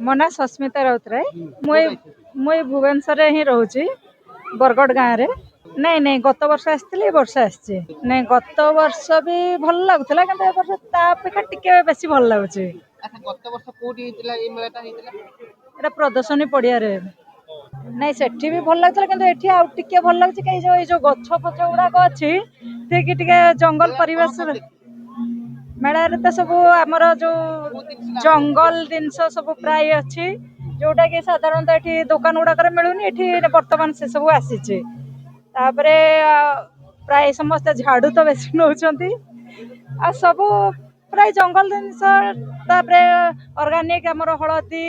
मो ना सस्मिता राउतराय मुई भुवनेश्वर ही रोचे बरगढ़ गाँव रे नहीं नहीं गत वर्ष आसती वर्ष आसी नहीं गत वर्ष भी भल लगुला कि वर्ष तापेक्षा टिके बेसी भल लगुच प्रदर्शनी पड़िया नहीं सेठी भी भल लगुला कि आउ टिके भल लगुच कहीं जो गछ फछ गुड़ाक अच्छी ठीक टिके जंगल परिवेश मेला तो सब आमर जो जंगल जिनस सब प्राय अच्छी जोटा कि साधारणतः ये दुकान गुड़ाक मिलूनी ये बर्तमान से सब आसी प्राय समस्त झाड़ू तो बेस नौ सब प्राय जंगल जिनस ऑर्गेनिक आमर हलदी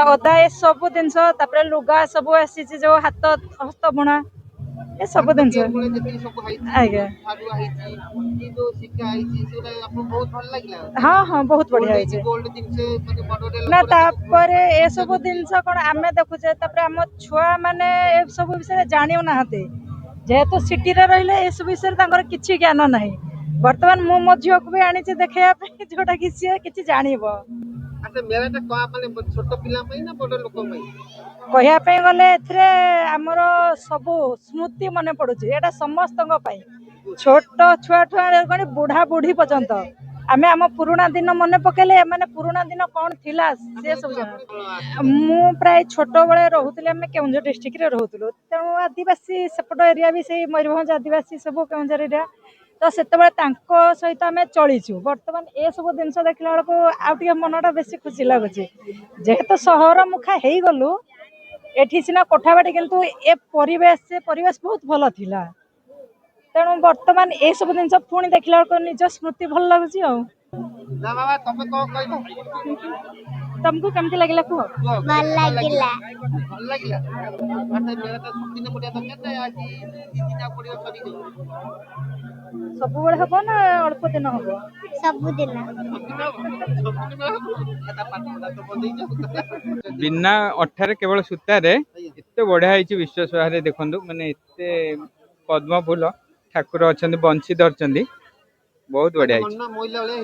अदा ये सब जिनस लुगा सब आसी जो हाथ हस्त बुणा ये सब जिनस आज्ञा हाँ हाँ बहुत बढ़िया ना तापरे ए सब जिनस कौन आम देखुचे आम छुआ मैंने ए सब विषय जाणु ना जेहेतु सिटी रही ए सब विषय किसी ज्ञान ना बर्तमान मु मो झील को भी आनी देखा जोटा कि सी कि जान कहवाई गले आमर सब स्मृति मन पड़ुची एटा समस्त छोट छुआ ठुआ बुढ़ा बुढ़ी पर्यंत आम आम पुराणा दिन मन पकेले माने पुराणा दिन कौन थिला से सब मु प्राय छोट बड़े रोहुतले आम केउंझर डिस्ट्रिक्ट रे रोहुतलु तेणु आदिवासी सेपट एरिया भी से मयूरभंज आदिवासी सब केउंझर एरिया तो से सहित आम चलीचु बर्तमान ए सब जिन देखला बेलू मनटा बेस खुशी लगुच जेहेतु सहर मुखा हो गलु एठी सीना कोठाबाड़ी किंतु ए परिवेश बहुत भल थिला तेणु बर्तमान ए सब जिन पुणी देखला निज स्मृति भल लगुच तुमको केमती लगिला कुह भल लागिला सब बड़े हम ना अल्प दिन हम सबुदिन बिना अठारे केवल सूतारे एत बढ़िया है विश्वास देखु माने एते पद्म फूल ठाकुर अच्छा बंशी धरती बहुत बढ़िया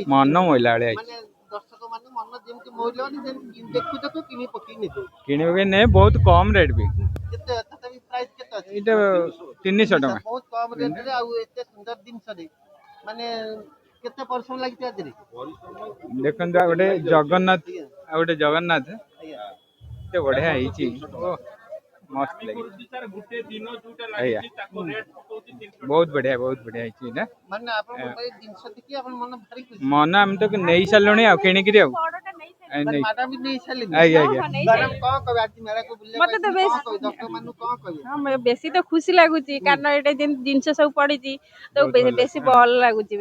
मन मोइला कि नहीं बहुत कम रेट भी 300 टका देखो गोटे जगन्नाथ गोटे जगन्नाथ एत बढ़िया मस्त लगे बहुत बढ़िया मन आम तो नहीं सारे किणिक बेसी तो खुशी लगुच कारण ये जिन सब पड़ी तो बेसी भल लगुच।